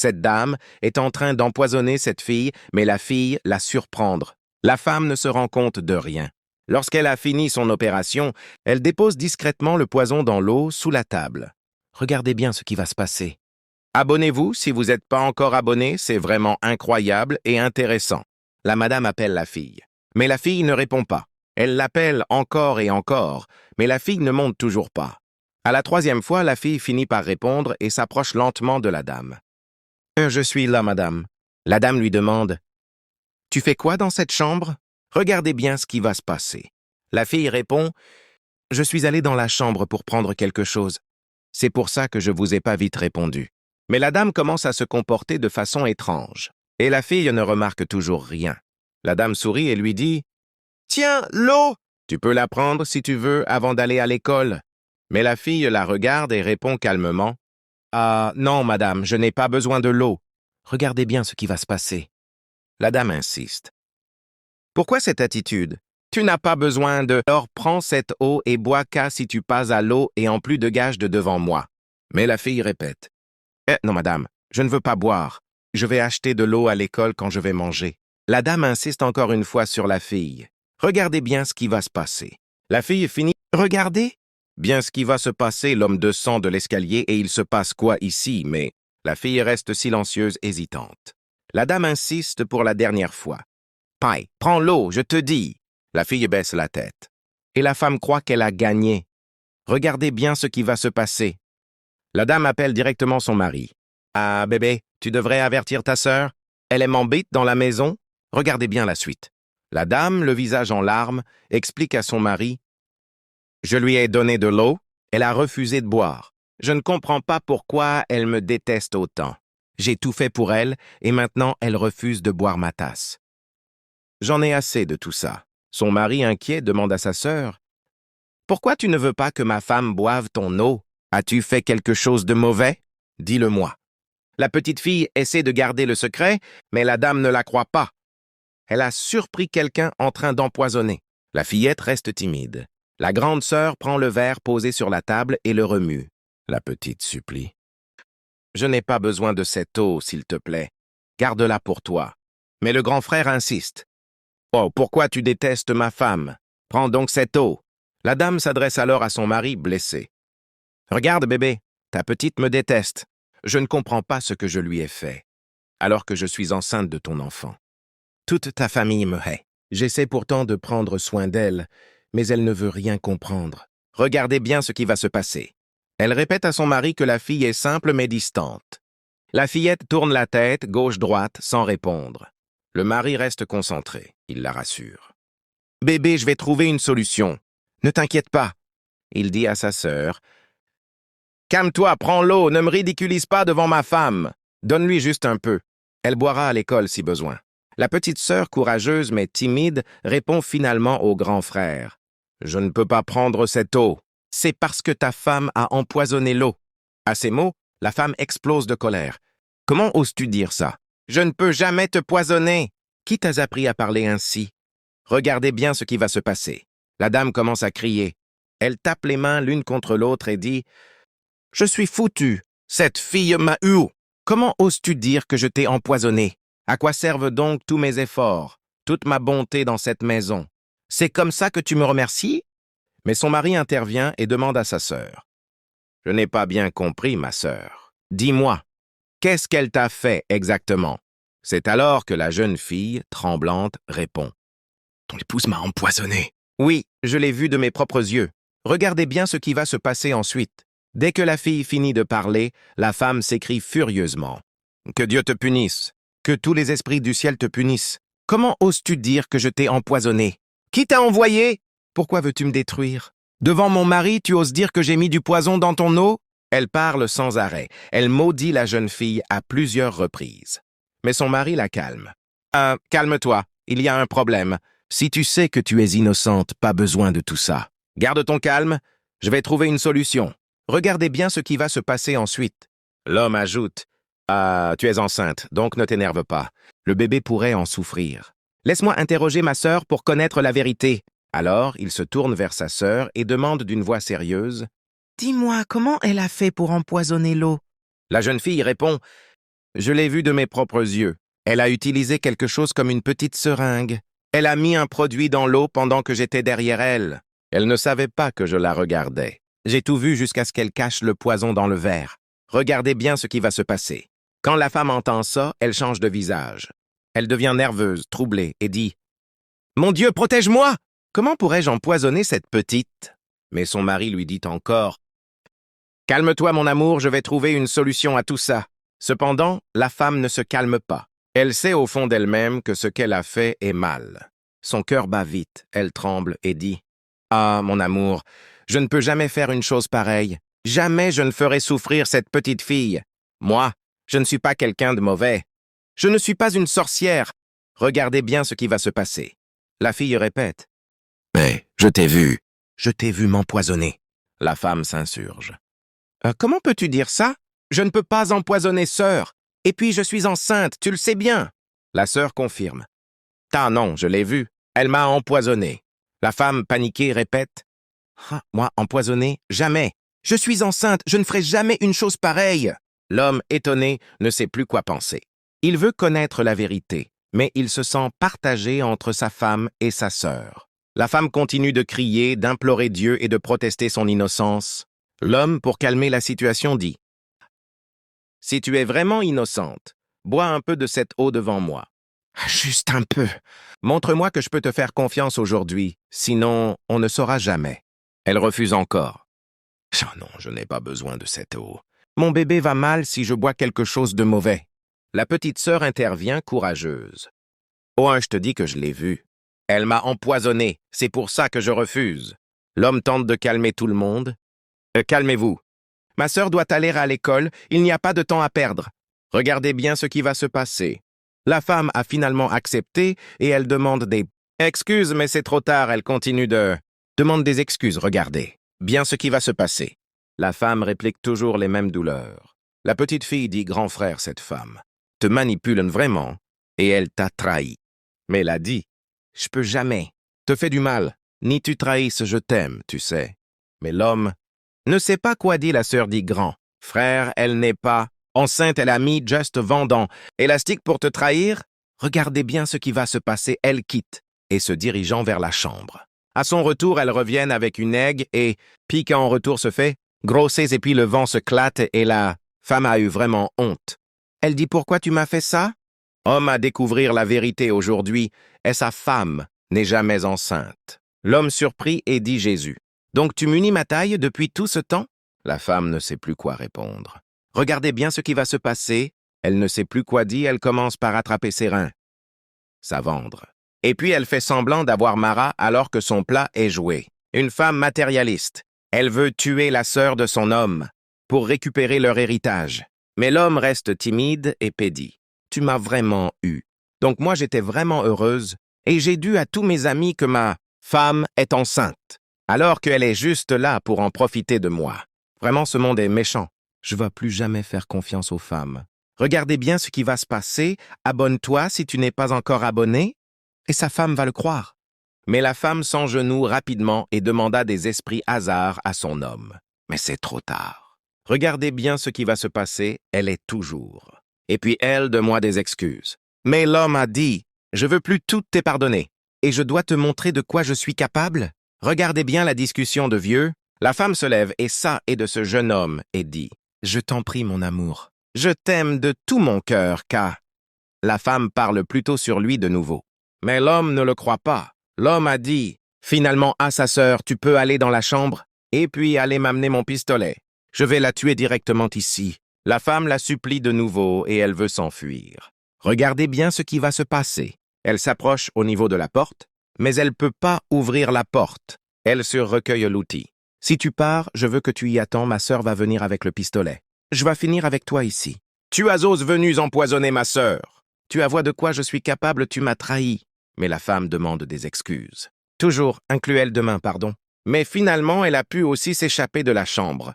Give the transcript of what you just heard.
Cette dame est en train d'empoisonner cette fille, mais la fille la surprendre. La femme ne se rend compte de rien. Lorsqu'elle a fini son opération, elle dépose discrètement le poison dans l'eau sous la table. Regardez bien ce qui va se passer. Abonnez-vous si vous n'êtes pas encore abonné, c'est vraiment incroyable et intéressant. La madame appelle la fille. Mais la fille ne répond pas. Elle l'appelle encore et encore, mais la fille ne monte toujours pas. À la troisième fois, la fille finit par répondre et s'approche lentement de la dame. « Je suis là, madame. » La dame lui demande. « Tu fais quoi dans cette chambre? Regardez bien ce qui va se passer. » La fille répond. « Je suis allée dans la chambre pour prendre quelque chose. C'est pour ça que je vous ai pas vite répondu. » Mais la dame commence à se comporter de façon étrange, et la fille ne remarque toujours rien. La dame sourit et lui dit « Tiens, l'eau! Tu peux la prendre si tu veux avant d'aller à l'école. » Mais la fille la regarde et répond calmement « Ah, non, madame, je n'ai pas besoin de l'eau. Regardez bien ce qui va se passer. » La dame insiste. « Pourquoi cette attitude? Tu n'as pas besoin de... Alors prends cette eau et bois qu'à si tu passes à l'eau et en plus de gage de devant moi. » Mais la fille répète. « Non, madame, je ne veux pas boire. Je vais acheter de l'eau à l'école quand je vais manger. » La dame insiste encore une fois sur la fille. « Regardez bien ce qui va se passer. » La fille finit. « Regardez bien ce qui va se passer, l'homme descend de l'escalier et il se passe quoi ici, mais... » La fille reste silencieuse, hésitante. La dame insiste pour la dernière fois. « Paille, prends l'eau, je te dis. » La fille baisse la tête. Et la femme croit qu'elle a gagné. Regardez bien ce qui va se passer. La dame appelle directement son mari. « Ah, bébé, tu devrais avertir ta sœur. Elle est m'embête dans la maison. Regardez bien la suite. » La dame, le visage en larmes, explique à son mari. « Je lui ai donné de l'eau. Elle a refusé de boire. Je ne comprends pas pourquoi elle me déteste autant. J'ai tout fait pour elle et maintenant elle refuse de boire ma tasse. » J'en ai assez de tout ça. Son mari, inquiet, demande à sa sœur. « Pourquoi tu ne veux pas que ma femme boive ton eau? As-tu fait quelque chose de mauvais? Dis-le-moi. » La petite fille essaie de garder le secret, mais la dame ne la croit pas. Elle a surpris quelqu'un en train d'empoisonner. La fillette reste timide. La grande sœur prend le verre posé sur la table et le remue. La petite supplie. « Je n'ai pas besoin de cette eau, s'il te plaît. Garde-la pour toi. » Mais le grand frère insiste. « Oh, pourquoi tu détestes ma femme? Prends donc cette eau. » La dame s'adresse alors à son mari blessé. « Regarde, bébé, ta petite me déteste. Je ne comprends pas ce que je lui ai fait, alors que je suis enceinte de ton enfant. Toute ta famille me hait. J'essaie pourtant de prendre soin d'elle, mais elle ne veut rien comprendre. Regardez bien ce qui va se passer. » Elle répète à son mari que la fille est simple mais distante. La fillette tourne la tête gauche-droite sans répondre. Le mari reste concentré. Il la rassure. « Bébé, je vais trouver une solution. Ne t'inquiète pas. » Il dit à sa sœur. « Calme-toi, prends l'eau, ne me ridiculise pas devant ma femme. Donne-lui juste un peu. Elle boira à l'école si besoin. » La petite sœur, courageuse mais timide, répond finalement au grand frère. « Je ne peux pas prendre cette eau. C'est parce que ta femme a empoisonné l'eau. » À ces mots, la femme explose de colère. « Comment oses-tu dire ça? Je ne peux jamais te poisonner. Qui t'a appris à parler ainsi? Regardez bien ce qui va se passer. » La dame commence à crier. Elle tape les mains l'une contre l'autre et dit « Je suis foutue. Cette fille m'a eu. Comment oses-tu dire que je t'ai empoisonné? À quoi servent donc tous mes efforts, toute ma bonté dans cette maison? C'est comme ça que tu me remercies? » Mais son mari intervient et demande à sa sœur. « Je n'ai pas bien compris, ma sœur. Dis-moi, qu'est-ce qu'elle t'a fait exactement? » C'est alors que la jeune fille, tremblante, répond. « Ton épouse m'a empoisonné. »« Oui, je l'ai vu de mes propres yeux. Regardez bien ce qui va se passer ensuite. » Dès que la fille finit de parler, la femme s'écrie furieusement. « Que Dieu te punisse! Que tous les esprits du ciel te punissent! Comment oses-tu dire que je t'ai empoisonné? Qui t'a envoyé? Pourquoi veux-tu me détruire? Devant mon mari, tu oses dire que j'ai mis du poison dans ton eau? » Elle parle sans arrêt. Elle maudit la jeune fille à plusieurs reprises. Mais son mari la calme. « Calme-toi, il y a un problème. Si tu sais que tu es innocente, pas besoin de tout ça. Garde ton calme, je vais trouver une solution. Regardez bien ce qui va se passer ensuite. » L'homme ajoute. « Ah, tu es enceinte, donc ne t'énerve pas. Le bébé pourrait en souffrir. Laisse-moi interroger ma sœur pour connaître la vérité. » Alors, il se tourne vers sa sœur et demande d'une voix sérieuse. « Dis-moi, comment elle a fait pour empoisonner l'eau? » La jeune fille répond. Je l'ai vu de mes propres yeux. Elle a utilisé quelque chose comme une petite seringue. Elle a mis un produit dans l'eau pendant que j'étais derrière elle. Elle ne savait pas que je la regardais. J'ai tout vu jusqu'à ce qu'elle cache le poison dans le verre. Regardez bien ce qui va se passer. Quand la femme entend ça, elle change de visage. Elle devient nerveuse, troublée, et dit « Mon Dieu, protège-moi! Comment pourrais-je empoisonner cette petite ?» Mais son mari lui dit encore « Calme-toi, mon amour, je vais trouver une solution à tout ça. » Cependant, la femme ne se calme pas. Elle sait au fond d'elle-même que ce qu'elle a fait est mal. Son cœur bat vite, elle tremble et dit « Ah, mon amour, je ne peux jamais faire une chose pareille. Jamais je ne ferai souffrir cette petite fille. Moi, je ne suis pas quelqu'un de mauvais. Je ne suis pas une sorcière. Regardez bien ce qui va se passer. » La fille répète « Mais je t'ai vu. Je t'ai vu m'empoisonner. » La femme s'insurge. « Comment peux-tu dire ça? Je ne peux pas empoisonner sœur. Et puis je suis enceinte, tu le sais bien. » La sœur confirme. « Ah non, je l'ai vu. Elle m'a empoisonné. » La femme paniquée répète. « Ah, moi, empoisonné? Jamais. Je suis enceinte, je ne ferai jamais une chose pareille. » L'homme, étonné, ne sait plus quoi penser. Il veut connaître la vérité, mais il se sent partagé entre sa femme et sa sœur. La femme continue de crier, d'implorer Dieu et de protester son innocence. L'homme, pour calmer la situation, dit « Si tu es vraiment innocente, bois un peu de cette eau devant moi. »« Juste un peu. Montre-moi que je peux te faire confiance aujourd'hui, sinon on ne saura jamais. » Elle refuse encore. « Oh non, je n'ai pas besoin de cette eau. Mon bébé va mal si je bois quelque chose de mauvais. » La petite sœur intervient courageuse. « Oh, je te dis que je l'ai vue. Elle m'a empoisonné, c'est pour ça que je refuse. » L'homme tente de calmer tout le monde. « Calmez-vous. Ma sœur doit aller à l'école, il n'y a pas de temps à perdre. Regardez bien ce qui va se passer. » La femme a finalement accepté et elle demande des « Excuses, mais c'est trop tard, elle continue de… » Demande des excuses, regardez. Bien ce qui va se passer. La femme réplique toujours les mêmes douleurs. La petite fille dit « Grand frère, cette femme te manipule vraiment et elle t'a trahi. » Mais elle a dit « Je peux jamais te fais du mal, ni tu trahisses, je t'aime, tu sais. » Mais l'homme ne sait pas quoi dit. La sœur dit « Grand frère, elle n'est pas enceinte, elle a mis juste vendant élastique pour te trahir. » Regardez bien ce qui va se passer. Elle quitte et se dirigeant vers la chambre. À son retour, elle revient avec une aigue et, puis quand en retour se fait, grossesse et puis le vent se clatte et la femme a eu vraiment honte. Elle dit « Pourquoi tu m'as fait ça ?» Homme à découvrir la vérité aujourd'hui, et sa femme n'est jamais enceinte. L'homme surpris et dit Jésus. « Donc tu m'unis ma taille depuis tout ce temps ?» La femme ne sait plus quoi répondre. Regardez bien ce qui va se passer. Elle ne sait plus quoi dire, elle commence par attraper ses reins. Ça vendre. Et puis elle fait semblant d'avoir Mara alors que son plat est joué. Une femme matérialiste. Elle veut tuer la sœur de son homme pour récupérer leur héritage. Mais l'homme reste timide et pédit. Tu m'as vraiment eu. Donc moi j'étais vraiment heureuse et j'ai dit à tous mes amis que ma femme est enceinte, alors qu'elle est juste là pour en profiter de moi. Vraiment ce monde est méchant. Je ne vais plus jamais faire confiance aux femmes. Regardez bien ce qui va se passer. Abonne-toi si tu n'es pas encore abonné. Et sa femme va le croire. Mais la femme s'engenouille rapidement et demanda des esprits hasards à son homme. Mais c'est trop tard. Regardez bien ce qui va se passer, elle est toujours. Et puis elle, de moi des excuses. Mais l'homme a dit, je veux plus tout te pardonner. Et je dois te montrer de quoi je suis capable. Regardez bien la discussion de vieux. La femme se lève et ça est de ce jeune homme et dit, je t'en prie mon amour. Je t'aime de tout mon cœur, car… La femme parle plutôt sur lui de nouveau. Mais l'homme ne le croit pas. L'homme a dit, finalement à sa sœur, tu peux aller dans la chambre et puis aller m'amener mon pistolet. Je vais la tuer directement ici. La femme la supplie de nouveau et elle veut s'enfuir. Regardez bien ce qui va se passer. Elle s'approche au niveau de la porte, mais elle ne peut pas ouvrir la porte. Elle se recueille l'outil. Si tu pars, je veux que tu y attends, ma sœur va venir avec le pistolet. Je vais finir avec toi ici. Tu as osé venus empoisonner ma sœur. Tu avoues de quoi je suis capable, tu m'as trahi. Mais la femme demande des excuses. Toujours, inclut-elle demain, pardon. Mais finalement, elle a pu aussi s'échapper de la chambre.